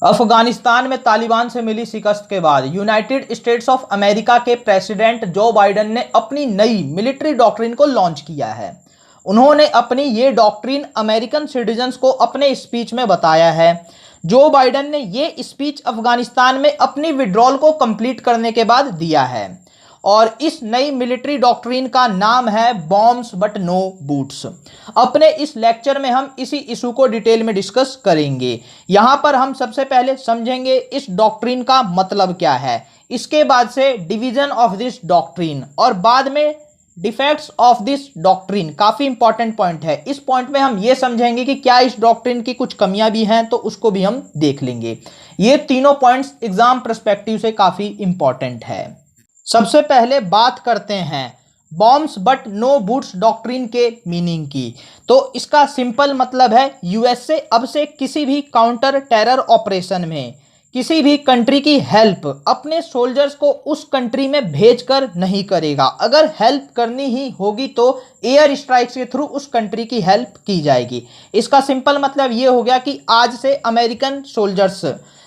अफगानिस्तान में तालिबान से मिली शिकस्त के बाद यूनाइटेड स्टेट्स ऑफ अमेरिका के प्रेसिडेंट जो बाइडेन ने अपनी नई मिलिट्री डॉक्ट्रिन को लॉन्च किया है। उन्होंने अपनी ये डॉक्ट्रिन अमेरिकन सिटीजन्स को अपने स्पीच में बताया है। जो बाइडेन ने ये स्पीच अफगानिस्तान में अपनी विड्रॉल को कंप्लीट करने के बाद दिया है और इस नई मिलिट्री डॉक्ट्रिन का नाम है बॉम्ब्स बट नो बूट्स। अपने इस लेक्चर में हम इसी इशू को डिटेल में डिस्कस करेंगे। यहां पर हम सबसे पहले समझेंगे इस डॉक्ट्रिन का मतलब क्या है, इसके बाद से डिवीजन ऑफ दिस डॉक्ट्रिन और बाद में डिफेक्ट्स ऑफ दिस डॉक्ट्रिन। काफी इंपॉर्टेंट पॉइंट है। इस पॉइंट में हम ये समझेंगे कि क्या इस डॉक्ट्रिन की कुछ कमियां भी हैं तो उसको भी हम देख लेंगे। ये तीनों पॉइंट्स एग्जाम पर्सपेक्टिव से काफी इंपॉर्टेंट है। सबसे पहले बात करते हैं bombs but no boots doctrine के मीनिंग की। तो इसका सिंपल मतलब है यूएसए अब से किसी भी काउंटर टेरर ऑपरेशन में किसी भी कंट्री की हेल्प अपने सोल्जर्स को उस कंट्री में भेजकर नहीं करेगा। अगर हेल्प करनी ही होगी तो एयर स्ट्राइक्स के थ्रू उस कंट्री की हेल्प की जाएगी। इसका सिंपल मतलब ये हो गया कि आज से अमेरिकन सोल्जर्स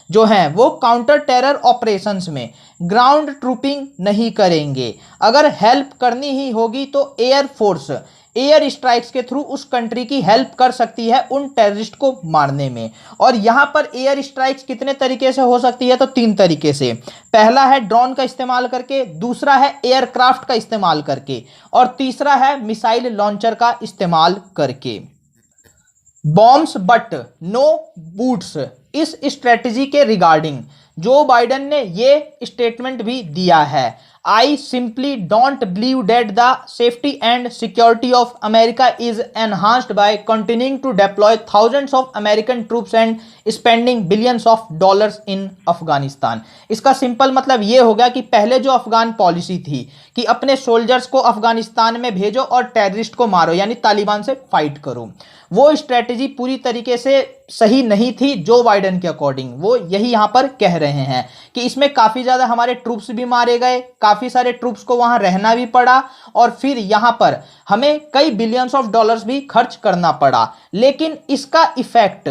जो हैं वो काउंटर टेरर ऑपरेशंस में ग्राउंड ट्रूपिंग नहीं करेंगे। अगर हेल्प करनी ही होगी तो एयर फोर्स एयर स्ट्राइक्स के थ्रू उस कंट्री की हेल्प कर सकती है उन टेररिस्ट को मारने में। और यहाँ पर एयर स्ट्राइक्स कितने तरीके से हो सकती है, तो 3 तरीके से। पहला है ड्रोन का इस्तेमाल करके, दूसरा है एयरक्राफ्ट का इस्तेमाल करके और तीसरा है मिसाइल लॉन्चर का इस्तेमाल करके। बॉम्ब्स बट नो बूट्स इस स्ट्रेटजी के रिगार्डिंग जो बाइडेन ने ये स्टेटमेंट भी दिया है, I simply don't believe that the safety and security of America is enhanced by continuing to deploy thousands of American troops and spending billions of dollars in Afghanistan. इसका simple मतलब ये हो गया कि पहले जो अफगान पॉलिसी थी कि अपने सोल्जर्स को अफगानिस्तान में भेजो और टेररिस्ट को मारो, यानी तालिबान से फाइट करो, वो स्ट्रेटेजी पूरी तरीके से सही नहीं थी जो बाइडेन के अकॉर्डिंग। वो यही यहां पर कह रहे हैं कि इसमें काफी ज्यादा हमारे ट्रूप्स भी मारे गए, काफी सारे ट्रूप्स को वहां रहना भी पड़ा और फिर यहां पर हमें कई बिलियंस ऑफ डॉलर्स भी खर्च करना पड़ा। लेकिन इसका इफेक्ट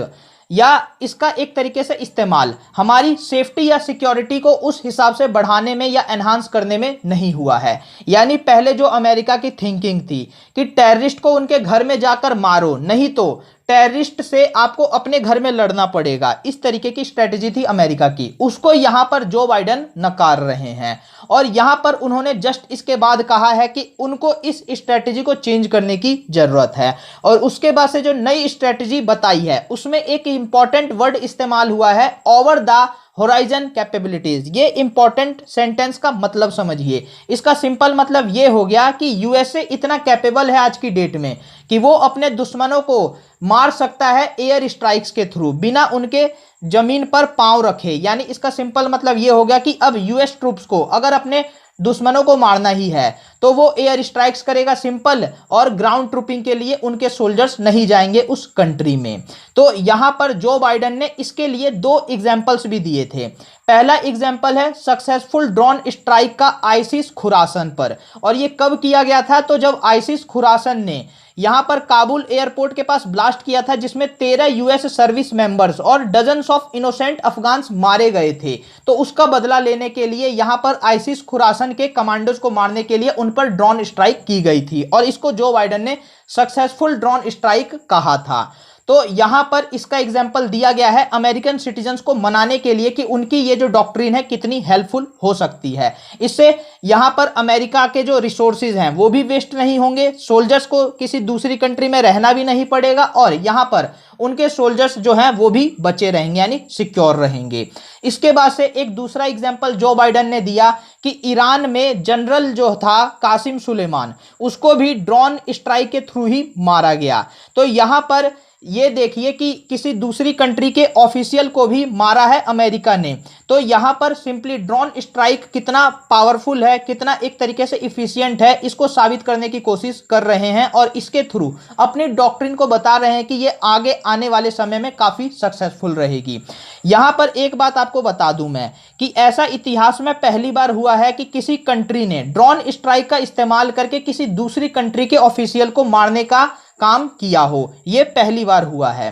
या इसका एक तरीके से इस्तेमाल हमारी सेफ्टी या सिक्योरिटी को उस हिसाब से बढ़ाने में या एनहांस करने में नहीं हुआ है। यानी पहले जो अमेरिका की थिंकिंग थी कि टेररिस्ट को उनके घर में जाकर मारो, नहीं तो टेररिस्ट से आपको अपने घर में लड़ना पड़ेगा, इस तरीके की स्ट्रेटेजी थी अमेरिका की। उसको यहां पर जो बाइडेन नकार रहे हैं और यहां पर उन्होंने जस्ट इसके बाद कहा है कि उनको इस स्ट्रेटेजी को चेंज करने की जरूरत है। और उसके बाद से जो नई स्ट्रेटेजी बताई है उसमें एक इंपॉर्टेंट वर्ड इस्तेमाल हुआ है, ओवर द होराइजन कैपेबिलिटीज। ये इंपॉर्टेंट सेंटेंस का मतलब समझिए। इसका सिंपल मतलब ये हो गया कि यूएसए इतना कैपेबल है आज की डेट में कि वो अपने दुश्मनों को मार सकता है एयर स्ट्राइक्स के थ्रू बिना उनके जमीन पर पांव रखे। यानी इसका सिंपल मतलब ये हो गया कि अब यूएस ट्रूप्स को अगर अपने दुश्मनों को मारना ही है तो वो एयर स्ट्राइक्स करेगा, सिंपल, और ग्राउंड ट्रूपिंग के लिए उनके सोल्जर्स नहीं जाएंगे उस कंट्री में। तो यहां पर जो बाइडेन ने इसके लिए 2 एग्जांपल्स भी दिए थे। पहला एग्जांपल है सक्सेसफुल ड्रोन स्ट्राइक का आईसिस खुरासन पर, और ये कब किया गया था, तो जब आईसिस खुरासन ने यहां पर काबुल एयरपोर्ट के पास ब्लास्ट किया था जिसमें 13 यूएस सर्विस मेंबर्स और डजन्स ऑफ इनोसेंट अफगान्स मारे गए थे। तो उसका बदला लेने के लिए यहां पर आईसिस खुरासन के कमांडोज को मारने के लिए उन पर ड्रोन स्ट्राइक की गई थी और इसको जो बाइडेन ने सक्सेसफुल ड्रोन स्ट्राइक कहा था। तो यहां पर इसका एग्जाम्पल दिया गया है अमेरिकन सिटीजन्स को मनाने के लिए कि उनकी ये जो डॉक्ट्रिन है कितनी हेल्पफुल हो सकती है। इससे यहां पर अमेरिका के जो रिसोर्सेज हैं वो भी वेस्ट नहीं होंगे, सोल्जर्स को किसी दूसरी कंट्री में रहना भी नहीं पड़ेगा और यहां पर उनके सोल्जर्स जो हैं वो भी बचे रहेंगे, यानी सिक्योर रहेंगे। इसके बाद से एक दूसरा एग्जाम्पल जो बाइडेन ने दिया कि ईरान में जनरल जो था कासिम सुलेमान, उसको भी ड्रोन स्ट्राइक के थ्रू ही मारा गया। तो यहां पर ये देखिए कि किसी दूसरी कंट्री के ऑफिशियल को भी मारा है अमेरिका ने। तो यहां पर सिंपली ड्रोन स्ट्राइक कितना पावरफुल है, कितना एक तरीके से इफिशिएंट है, इसको साबित करने की कोशिश कर रहे हैं और इसके थ्रू अपनी डॉक्ट्रिन को बता रहे हैं कि ये आगे आने वाले समय में काफी सक्सेसफुल रहेगी। यहां पर एक बात आपको बता दूं मैं कि ऐसा इतिहास में पहली बार हुआ है कि किसी कंट्री ने ड्रोन स्ट्राइक का इस्तेमाल करके किसी दूसरी कंट्री के ऑफिशियल को मारने का काम किया हो, यह पहली बार हुआ है।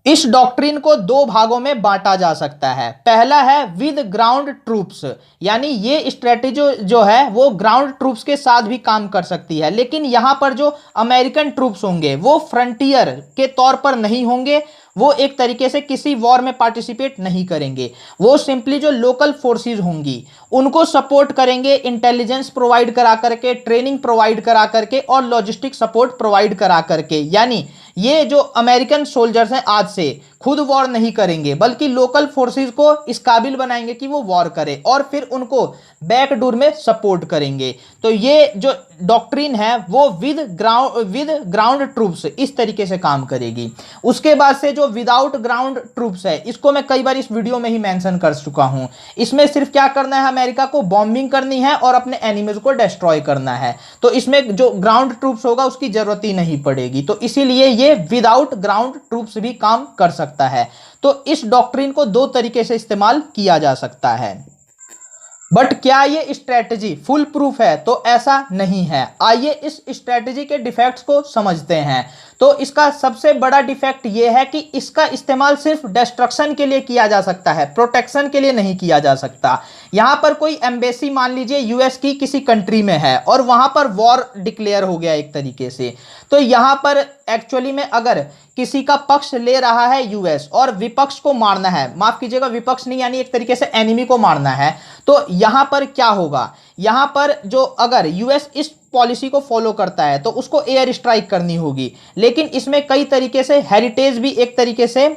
इस डॉक्ट्रिन को दो भागों में बांटा जा सकता है। पहला है विद ग्राउंड ट्रूप्स, यानी ये स्ट्रेटेजी जो है वो ग्राउंड ट्रूप्स के साथ भी काम कर सकती है, लेकिन यहां पर जो अमेरिकन ट्रूप्स होंगे वो फ्रंटियर के तौर पर नहीं होंगे, वो एक तरीके से किसी वॉर में पार्टिसिपेट नहीं करेंगे, वो सिंपली जो लोकल फोर्सेस होंगी उनको सपोर्ट करेंगे, इंटेलिजेंस प्रोवाइड करा करके, ट्रेनिंग प्रोवाइड करा करके और लॉजिस्टिक सपोर्ट प्रोवाइड करा करके। यानी ये जो अमेरिकन सोल्जर्स हैं आज से खुद वॉर नहीं करेंगे, बल्कि लोकल फोर्सेस को इस काबिल बनाएंगे कि वो वॉर करे और फिर उनको बैकडोर में सपोर्ट करेंगे। तो ये जो डॉक्ट्रिन है वो विद ग्राउंड ट्रूप्स इस तरीके से काम करेगी। उसके बाद से जो विदाउट ग्राउंड ट्रूप्स है, इसको मैं कई बार इस वीडियो में ही मेंशन कर चुका हूं। इसमें सिर्फ क्या करना है, अमेरिका को बॉम्बिंग करनी है और अपने एनिमीज को डिस्ट्रॉय करना है। तो इसमें जो ग्राउंड ट्रूप्स होगा उसकी जरूरत ही नहीं पड़ेगी। तो इसीलिए ये विदाउट ग्राउंड ट्रूप्स भी काम कर सकता है। तो इस डॉक्ट्रिन को दो तरीके से इस्तेमाल किया जा सकता है। बट क्या ये स्ट्रेटजी फुल प्रूफ है? तो ऐसा नहीं है। आइए इस स्ट्रेटजी के डिफेक्ट्स को समझते हैं। तो इसका सबसे बड़ा डिफेक्ट ये है कि इसका इस्तेमाल सिर्फ डिस्ट्रक्शन के लिए किया जा सकता है, प्रोटेक्शन के लिए नहीं किया जा सकता। यहां पर कोई एम्बेसी मान लीजिए यूएस की किसी कंट्री में है और वहां पर वॉर डिक्लेयर हो गया एक तरीके से, तो यहां पर एक्चुअली में अगर किसी का पक्ष ले रहा है यूएस और विपक्ष को मारना है, माफ कीजिएगा विपक्ष नहीं यानी एक तरीके से एनिमी को मारना है, तो यहां पर क्या होगा, यहां पर जो अगर यूएस इस पॉलिसी को फॉलो करता है तो उसको एयर स्ट्राइक करनी होगी, लेकिन इसमें कई तरीके से हेरिटेज भी एक तरीके से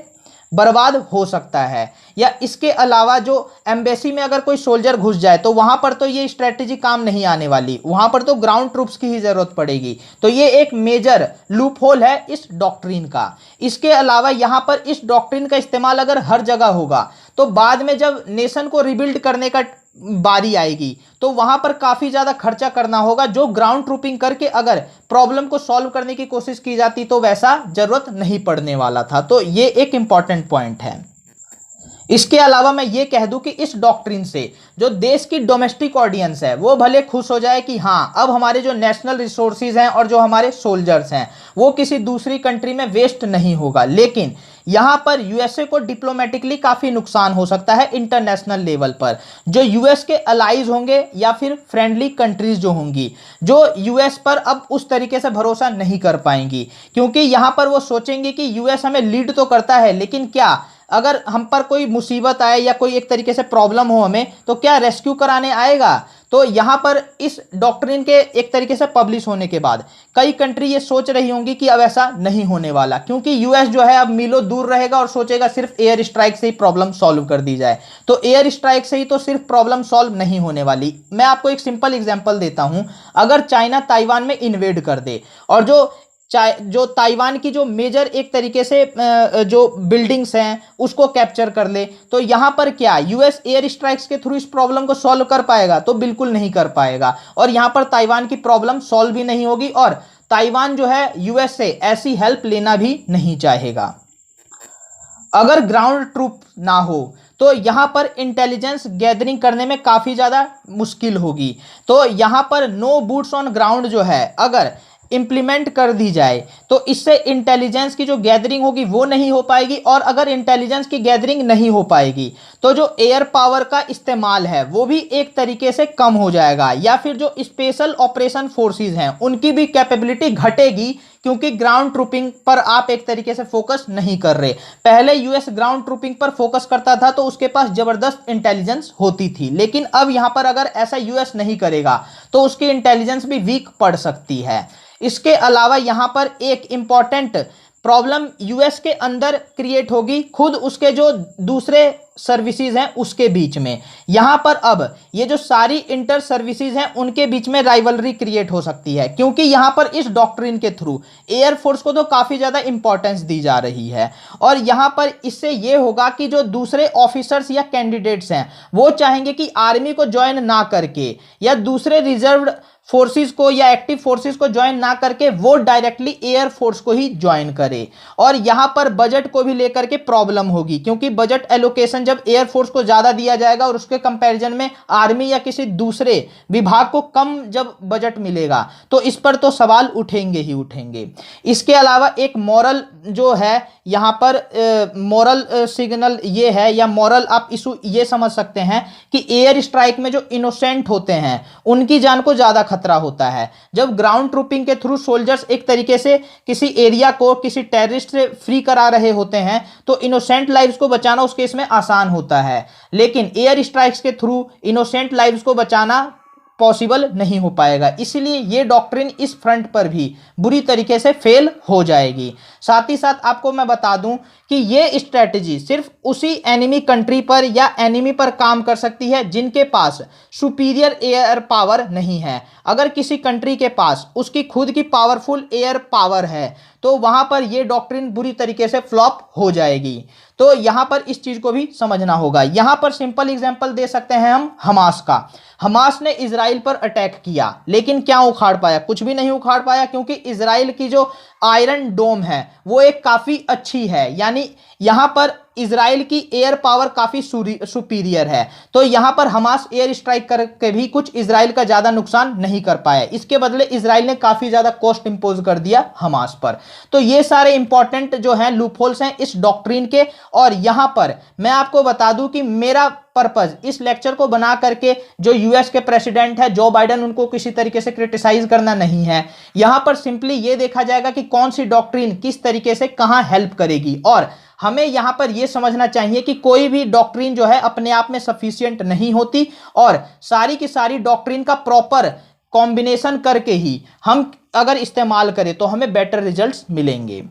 बर्बाद हो सकता है। या इसके अलावा जो एम्बेसी में अगर कोई सोल्जर घुस जाए तो वहां पर तो ये स्ट्रेटेजी काम नहीं आने वाली, वहां पर तो ग्राउंड ट्रूप्स की ही जरूरत पड़ेगी। तो ये एक मेजर लूप होल है इस डॉक्ट्रिन का। इसके अलावा यहां पर इस डॉक्ट्रिन का इस्तेमाल अगर हर जगह होगा तो बाद में जब नेशन को रिबिल्ड करने का बारी आएगी तो वहां पर काफी ज्यादा खर्चा करना होगा, जो ग्राउंड ट्रूपिंग करके अगर प्रॉब्लम को सॉल्व करने की कोशिश की जाती तो वैसा जरूरत नहीं पड़ने वाला था। तो ये एक इंपॉर्टेंट पॉइंट है। इसके अलावा मैं ये कह दूं कि इस डॉक्ट्रिन से जो देश की डोमेस्टिक ऑडियंस है वो भले खुश हो जाए कि हाँ अब हमारे जो नेशनल रिसोर्सेज हैं और जो हमारे सोल्जर्स हैं वो किसी दूसरी कंट्री में वेस्ट नहीं होगा, लेकिन यहां पर यूएसए को डिप्लोमेटिकली काफी नुकसान हो सकता है इंटरनेशनल लेवल पर। जो यूएस के अलाइज होंगे या फिर फ्रेंडली कंट्रीज जो होंगी, जो यूएस पर अब उस तरीके से भरोसा नहीं कर पाएंगी, क्योंकि यहां पर वो सोचेंगे कि यूएस हमें लीड तो करता है, लेकिन क्या अगर हम पर कोई मुसीबत आए या कोई एक तरीके से प्रॉब्लम हो हमें, तो क्या रेस्क्यू कराने आएगा? तो यहां पर इस डॉक्ट्रिन के एक तरीके से पब्लिश होने के बाद कई कंट्री ये सोच रही होंगी कि अब ऐसा नहीं होने वाला, क्योंकि यूएस जो है अब मीलों दूर रहेगा और सोचेगा सिर्फ एयर स्ट्राइक से ही प्रॉब्लम सॉल्व कर दी जाए। तो एयर स्ट्राइक से ही तो सिर्फ प्रॉब्लम सॉल्व नहीं होने वाली। मैं आपको एक सिंपल एग्जांपल देता हूं। अगर चाइना ताइवान में इन्वेड कर दे और जो ताइवान की जो मेजर एक तरीके से जो बिल्डिंग्स हैं उसको कैप्चर कर ले, तो यहां पर क्या यूएस एयर स्ट्राइक्स के थ्रू इस प्रॉब्लम को सॉल्व कर पाएगा? तो बिल्कुल नहीं कर पाएगा। और यहां पर ताइवान की प्रॉब्लम सॉल्व भी नहीं होगी और ताइवान जो है यूएस से ऐसी हेल्प लेना भी नहीं चाहेगा। अगर ग्राउंड ट्रूप ना हो तो यहां पर इंटेलिजेंस गैदरिंग करने में काफी ज्यादा मुश्किल होगी। तो यहां पर नो बूट्स ऑन ग्राउंड जो है अगर इंप्लीमेंट कर दी जाए तो इससे इंटेलिजेंस की जो गैदरिंग होगी वो नहीं हो पाएगी, और अगर इंटेलिजेंस की गैदरिंग नहीं हो पाएगी तो जो एयर पावर का इस्तेमाल है वो भी एक तरीके से कम हो जाएगा, या फिर जो स्पेशल ऑपरेशन फोर्सेस हैं उनकी भी कैपेबिलिटी घटेगी, क्योंकि ग्राउंड ट्रूपिंग पर आप एक तरीके से फोकस नहीं कर रहे। पहले यूएस ग्राउंड ट्रूपिंग पर फोकस करता था तो उसके पास जबरदस्त इंटेलिजेंस होती थी, लेकिन अब यहां पर अगर ऐसा यूएस नहीं करेगा तो उसकी इंटेलिजेंस भी वीक पड़ सकती है। इसके अलावा यहां पर एक इंपॉर्टेंट प्रॉब्लम यूएस के अंदर क्रिएट होगी, खुद उसके जो दूसरे सर्विसेज हैं उसके बीच में। यहां पर अब ये जो सारी इंटर सर्विसेज हैं उनके बीच में राइवलरी क्रिएट हो सकती है, क्योंकि यहां पर इस डॉक्ट्रिन के थ्रू एयरफोर्स को तो काफी ज्यादा इंपॉर्टेंस दी जा रही है, और यहां पर इससे ये होगा कि जो दूसरे ऑफिसर्स या कैंडिडेट्स हैं वो चाहेंगे कि आर्मी को ज्वाइन ना करके या दूसरे रिजर्व्ड फोर्सेस को या एक्टिव फोर्सेस को ज्वाइन ना करके वो डायरेक्टली एयर फोर्स को ही ज्वाइन करे। और यहां पर बजट को भी लेकर के प्रॉब्लम होगी, क्योंकि बजट एलोकेशन जब एयर फोर्स को ज्यादा दिया जाएगा और उसके कंपैरिजन में आर्मी या किसी दूसरे विभाग को कम जब बजट मिलेगा तो इस पर तो सवाल उठेंगे ही उठेंगे। इसके अलावा एक मॉरल जो है यहां पर मॉरल सिग्नल ये है, या मॉरल आप इशू ये समझ सकते हैं कि एयर स्ट्राइक में जो इनोसेंट होते हैं उनकी जान को ज्यादा खतरा होता है। जब ग्राउंड ट्रूपिंग के थ्रू सोल्जर्स एक तरीके से किसी एरिया को किसी टेररिस्ट से फ्री करा रहे होते हैं तो इनोसेंट लाइव्स को बचाना उस केस में आसान होता है, लेकिन एयर स्ट्राइक्स के थ्रू इनोसेंट लाइव्स को बचाना पॉसिबल नहीं हो पाएगा। इसलिए ये डॉक्ट्रिन इस फ्रंट पर भी बुरी तरीके से फेल हो जाएगी। साथ ही साथ आपको मैं बता दूं कि ये स्ट्रेटजी सिर्फ उसी एनिमी कंट्री पर या एनिमी पर काम कर सकती है जिनके पास सुपीरियर एयर पावर नहीं है। अगर किसी कंट्री के पास उसकी खुद की पावरफुल एयर पावर है तो वहां पर यह डॉक्ट्रिन बुरी तरीके से फ्लॉप हो जाएगी। तो यहां पर इस चीज को भी समझना होगा। यहां पर सिंपल एग्जांपल दे सकते हैं हम हमास का। हमास ने इजराइल पर अटैक किया, लेकिन क्या उखाड़ पाया? कुछ भी नहीं उखाड़ पाया, क्योंकि इजराइल की जो आयरन डोम है वो एक काफी अच्छी है, यानी यहां पर इजराइल की एयर पावर काफी सुपीरियर है। तो यहां पर हमास एयर स्ट्राइक करके भी कुछ इजराइल का ज्यादा नुकसान नहीं कर पाया। इसके बदले इजराइल ने काफी ज्यादा कॉस्ट इंपोज कर दिया हमास पर। तो ये सारे इंपॉर्टेंट जो हैं लूपहोल्स हैं इस डॉक्ट्रिन के। और यहां पर मैं आपको बता दूं कि मेरा पर्पस इस लेक्चर को बना करके जो यूएस के प्रेसिडेंट है जो बाइडेन, उनको किसी तरीके से क्रिटिसाइज करना नहीं है। यहां पर सिंपली ये देखा जाएगा कि कौन सी डॉक्ट्रिन किस तरीके से कहां हेल्प करेगी। और हमें यहां पर यह समझना चाहिए कि कोई भी डॉक्ट्रिन जो है अपने आप में सफिशिएंट नहीं होती, और सारी की सारी डॉक्ट्रिन का प्रॉपर कॉम्बिनेशन करके ही हम अगर इस्तेमाल करें तो हमें बेटर रिजल्ट्स मिलेंगे।